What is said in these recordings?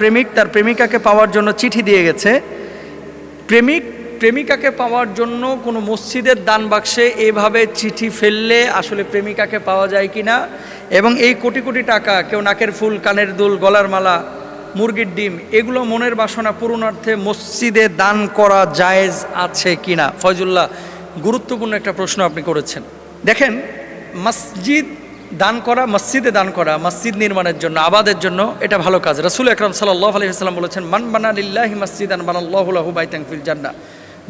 প্রেমিক তার প্রেমিকাকে পাওয়ার জন্য চিঠি দিয়ে গেছে। প্রেমিক প্রেমিকাকে পাওয়ার জন্য কোনো মসজিদের দান বাক্সে এভাবে চিঠি ফেললে আসলে প্রেমিকাকে পাওয়া যায় কি না, এবং এই কোটি কোটি টাকা কেউ নাকের ফুল, কানের দুল, গলার মালা, মুরগির ডিম এগুলো মনের বাসনা পূরণার্থে মসজিদে দান করা জায়েজ আছে কি না। ফয়জুল্লাহ, গুরুত্বপূর্ণ একটা প্রশ্ন আপনি করেছেন। দেখেন, মসজিদ দান করা, মসজিদে দান করা, মসজিদ নির্মাণের জন্য, আবাদের জন্য এটা ভালো কাজ। রাসূল আকরাম সাল্লাল্লাহু আলাইহি ওয়াসাল্লাম বলেছেন, মান বানা লিল্লাহি মসজিদান বানাল্লাহু লাহু বাইতান ফিল জান্নাহ।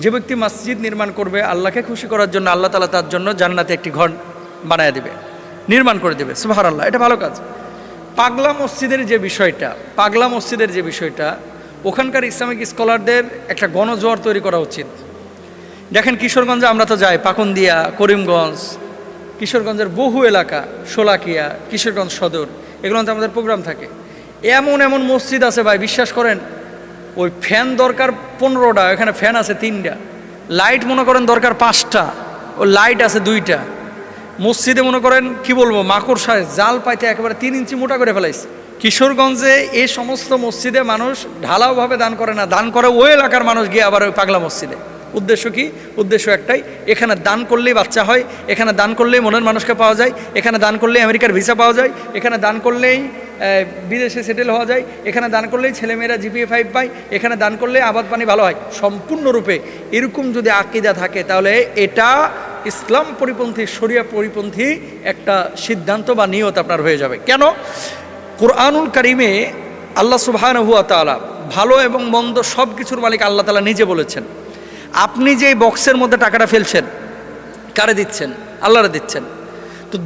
যে ব্যক্তি মসজিদ নির্মাণ করবে আল্লাহকে খুশি করার জন্য, আল্লাহ তাআলা তার জন্য জান্নাতে একটি ঘর বানায় দিবে, নির্মাণ করে দেবে। সুবহানাল্লাহ, এটা ভালো কাজ। পাগলা মসজিদের যে বিষয়টা ওখানকার ইসলামিক স্কলারদের একটা গণজোয়ার তৈরি করা উচিত। দেখেন, কিশোরগঞ্জে আমরা তো যাই, পাকুন্দিয়া, করিমগঞ্জ, কিশোরগঞ্জের বহু এলাকা, শোলাকিয়া, কিশোরগঞ্জ সদর, এগুলোতে আমাদের প্রোগ্রাম থাকে। এমন এমন মসজিদ আছে ভাই, বিশ্বাস করেন, ওই ফ্যান দরকার 15টা, এখানে ফ্যান আছে 3টা, লাইট মনে করেন দরকার 5টা, ও লাইট আছে 2টা। মসজিদে মনে করেন কি বলবো, মাকড়সায় জাল পাইতে একেবারে 3 ইঞ্চি মোটা করে ফেলাইছে। কিশোরগঞ্জে এই সমস্ত মসজিদে মানুষ ঢালাওভাবে দান করে না, দান করে ওই এলাকার মানুষ গিয়ে আবার ওই পাগলা মসজিদে। উদ্দেশ্য কি? উদ্দেশ্য একটাই, এখানে দান করলেই বাচ্চা হয়, এখানে দান করলেই মনের মানুষকে পাওয়া যায়, এখানে দান করলেই আমেরিকার ভিসা পাওয়া যায়, এখানে দান করলেই বিদেশে সেটেল হওয়া যায়, এখানে দান করলেই ছেলেমেয়েরা GPA 5 পায়, এখানে দান করলে আবাদ পানি ভালো হয়। সম্পূর্ণরূপে এরকম যদি আকীদা থাকে তাহলে এটা ইসলাম পরিপন্থী, শরিয়া পরিপন্থী একটা সিদ্ধান্ত বা নিয়ত আপনার হয়ে যাবে। কেন? কুরআনুল কারীমে আল্লাহ সুবহানাহু ওয়া তাআলা, ভালো এবং মন্দ সব কিছুর মালিক আল্লাহ তাআলা নিজে বলেছেন, আপনি যে বক্সের মধ্যে টাকাটা ফেলছেন, কারে দিচ্ছেন? আল্লাহরে দিচ্ছেন। তো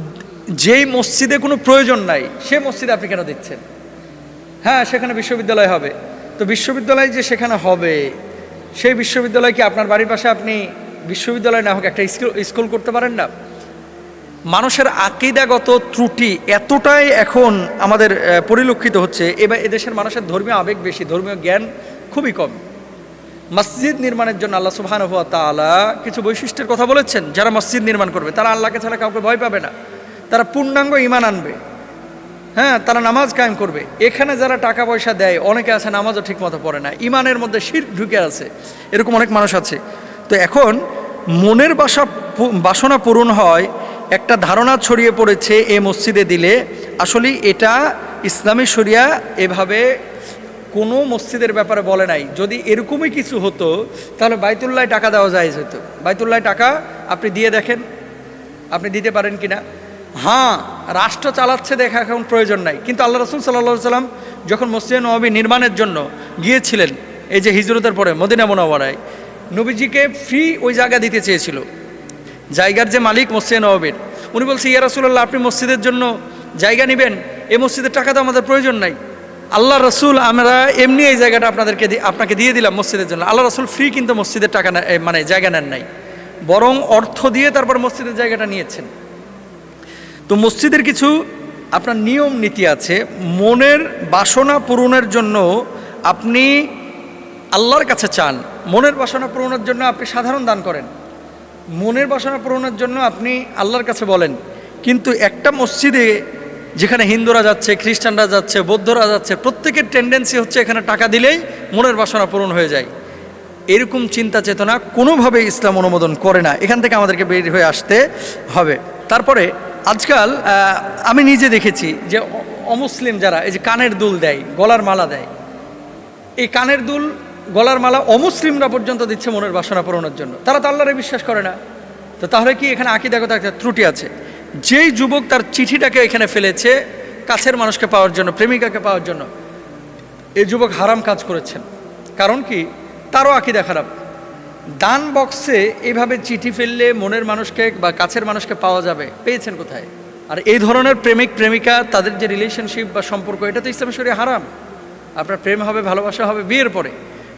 যেই মসজিদে কোনো প্রয়োজন নাই সে মসজিদে আপনি কেন দিচ্ছেন? হ্যাঁ, সেখানে বিশ্ববিদ্যালয় হবে, তো বিশ্ববিদ্যালয় যে সেখানে হবে, সেই বিশ্ববিদ্যালয় কি আপনার বাড়ির পাশে আপনি বিশ্ববিদ্যালয় না হোক একটা স্কুল করতে পারেন না? মানুষের আকীদাগত ত্রুটি এতটাই এখন আমাদের পরিলক্ষিত হচ্ছে, এবার এদেশের মানুষের ধর্মীয় আবেগ বেশি, ধর্মীয় জ্ঞান খুবই কম। মসজিদ নির্মাণের জন্য আল্লাহ সুবহানাহু ওয়া তাআলা কিছু বৈশিষ্ট্যের কথা বলেছেন। যারা মসজিদ নির্মাণ করবে তারা আল্লাহকে ছাড়া কাউকে ভয় পাবে না, তারা পূর্ণাঙ্গ ঈমান আনবে, হ্যাঁ, তারা নামাজ কায়েম করবে। এখানে যারা টাকা পয়সা দেয়, অনেকে আছে নামাজও ঠিক মতো পড়ে না, ঈমানের মধ্যে শিরক ঢুকে আছে, এরকম অনেক মানুষ আছে। তো এখন মনের বাসনা পূরণ হয়, একটা ধারণা ছড়িয়ে পড়েছে এই মসজিদে দিলে। আসলে এটা ইসলামী শরিয়া এভাবে কোনো মসজিদের ব্যাপারে বলে নাই। যদি এরকমই কিছু হতো তাহলে বাইতুল্লাহ টাকা দেওয়া যায় হতো। বাইতুল্লাহ টাকা আপনি দিয়ে দেখেন, আপনি দিতে পারেন কিনা। হ্যাঁ, রাষ্ট্র চালাচ্ছে দেখা এখন প্রয়োজন নাই, কিন্তু আল্লাহ রাসূল সাল্লাল্লাহু আলাইহি সাল্লাম যখন মসজিদে নববী নির্মাণের জন্য গিয়েছিলেন, এই যে হিজরতের পরে মদিনা মুনাওয়ারায়, নবীজিকে ফ্রি ওই জায়গা দিতে চেয়েছিল। জায়গার যে মালিক মসজিদে নববীর, উনি বলছে, ইয়া রাসূলুল্লাহ, আপনি মসজিদের জন্য জায়গা নেবেন, এই মসজিদের টাকা তো আমাদের প্রয়োজন নাই। আল্লাহ রসুল, আমরা এমনি এই জায়গাটা আপনাকে দিয়ে দিলাম মসজিদের জন্য। আল্লাহ রসুল ফ্রি কিন্তু মসজিদের টাকা মানে জায়গা নেন নাই, বরং অর্থ দিয়ে তারপর মসজিদের জায়গাটা নিয়েছেন। তো মসজিদের কিছু আপনার নিয়ম নীতি আছে। মনের বাসনা পূরণের জন্য আপনি আল্লাহর কাছে চান, মনের বাসনা পূরণের জন্য আপনি সাধারণ দান করেন, মনের বাসনা পূরণের জন্য আপনি আল্লাহর কাছে বলেন। কিন্তু একটা মসজিদে যেখানে হিন্দুরা যাচ্ছে, খ্রিস্টানরা যাচ্ছে, বৌদ্ধরা যাচ্ছে, প্রত্যেকের টেন্ডেন্সি হচ্ছে এখানে টাকা দিলেই মনের বাসনা পূরণ হয়ে যায়। এরকম চিন্তা চেতনা কোনোভাবে ইসলাম অনুমোদন করে না। এখান থেকে আমাদেরকে বের হয়ে আসতে হবে। তারপরে আজকাল আমি নিজে দেখেছি যে অমুসলিম যারা এই যে কানের দুল দেয়, গলার মালা দেয়, এই কানের দুল, গলার মালা অমুসলিমরা পর্যন্ত দিচ্ছে মনের বাসনা পূরণের জন্য। তারা তো আল্লাহরে বিশ্বাস করে না। তো তাহলে কি এখানে আকীদাগত একটা ত্রুটি আছে? যেই যুবক তার চিঠিটাকে এখানে ফেলেছে কাছের মানুষকে পাওয়ার জন্য, প্রেমিকাকে পাওয়ার জন্য, এই যুবক হারাম কাজ করেছেন। কারণ কি? তারও আকীদা খারাপ। দান বক্সে এইভাবে চিঠি ফেললে মনের মানুষকে বা কাছের মানুষকে পাওয়া যাবে, পেয়েছেন কোথায়? আর এই ধরনের প্রেমিক প্রেমিকা, তাদের যে রিলেশনশিপ বা সম্পর্ক, এটা তো ইসলামের শরীয়তে হারাম। আপনার প্রেম হবে, ভালোবাসা হবে বিয়ের পরে।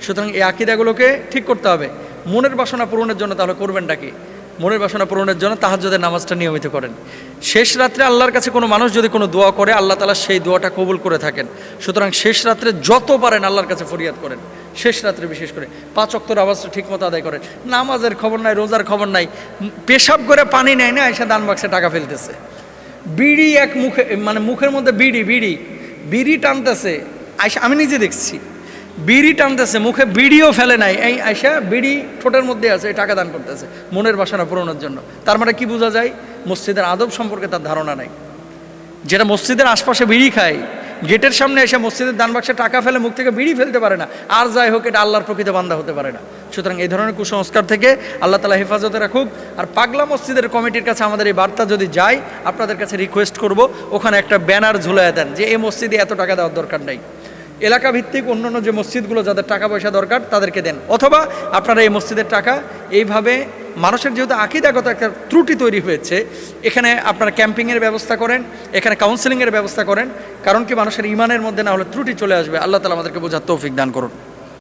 সুতরাং এই আকীদাগুলোকে ঠিক করতে হবে। মনের বাসনা পূরণের জন্য তাহলে করবেনটা কি? মনের বাসনা পূরণের জন্য তাহাজ্জুদের নামাজটা নিয়মিত করেন। শেষ রাত্রে আল্লাহর কাছে কোনো মানুষ যদি কোনো দোয়া করে, আল্লাহ তাআলা সেই দোয়াটা কবুল করে থাকেন। সুতরাং শেষ রাত্রে যত পারেন আল্লাহর কাছে ফরিয়াদ করেন। শেষ রাত্রে বিশেষ করে 5 ওয়াক্তের আওয়াজটা ঠিক মতো আদায় করেন। নামাজের খবর নাই, রোজার খবর নাই, পেশাব করে পানি নেয় না, এসে দান বাক্সে টাকা ফেলতেছে। বিড়ি এক মুখে, মানে মুখের মধ্যে বিড়ি টানতেছে, আয়সা আমি নিজে দেখছি বিড়ি টানতেছে, মুখে বিড়িও ফেলে নাই, এই আয়সা বিড়ি ঠোঁটের মধ্যে আছে, টাকা দান করতেছে মনের বাসনা পূরণের জন্য। তার মানে কি বোঝা যায়? মসজিদের আদব সম্পর্কে তার ধারণা নাই। যেটা মসজিদের আশপাশে বিড়ি খায়, গেটের সামনে এসে মসজিদের দান বাক্সে টাকা ফেলে, মুখ থেকে বিড়ি ফেলতে পারে না, আর যাই হোক এটা আল্লাহর প্রকৃত বান্দা হতে পারে না। সুতরাং এই ধরনের কুসংস্কার থেকে আল্লাহ তাআলা হেফাজতে রাখুক। আর পাগলা মসজিদের কমিটির কাছে আমাদের এই বার্তা যদি যায়, আপনাদের কাছে রিকোয়েস্ট করব ওখানে একটা ব্যানার ঝুলিয়ে দেন যে এই মসজিদে এত টাকা দেওয়ার দরকার নেই, এলাকা ভিত্তিক অন্যান্য যে মসজিদগুলো যাদের টাকা পয়সা দরকার তাদেরকে দেন। অথবা আপনারা এই মসজিদের টাকা এইভাবে, মানুষের যেহেতু আকীদাগত একটা ত্রুটি তৈরি হয়েছে, এখানে আপনারা ক্যাম্পিংয়ের ব্যবস্থা করেন, এখানে কাউন্সেলিংয়ের ব্যবস্থা করেন। কারণ কি, মানুষের ইমানের মধ্যে না হলে ত্রুটি চলে আসবে। আল্লাহ তাআলা আমাদেরকে বোঝার তৌফিক দান করুন।